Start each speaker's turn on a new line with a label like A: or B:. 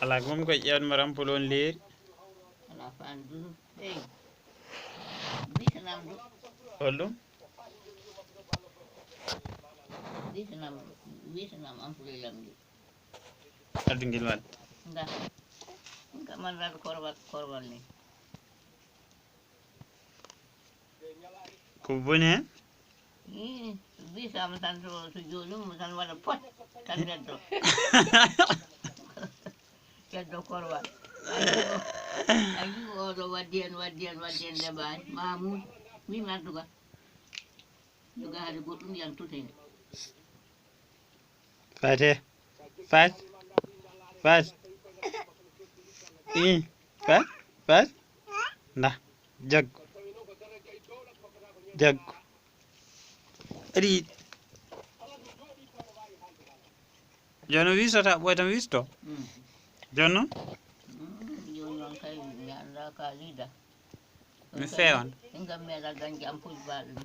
A: ala mom ko ƴewanmo rampol on leeri
B: ala fandu ey bisanam ɗo
A: holɗum
B: bisanam ampule lamɗi
A: addugel wadde
B: nda kam man waɗa korwal ni
A: ko boni hen
B: bisama tan so joɗum tan waɗa pot tan leddo leddo korwal ayi oɗo waddi hen ndeɓani Mamoudou min adduga joga haade goɗɗum yan tutene
A: fate fat fat nda jaggu aɗa joni wisata ɓoy tan wisto joni noon
B: joni noon kay mi anda ka liida
A: mi fewan
B: en gam meeɗa dañde ampoule baɗo ni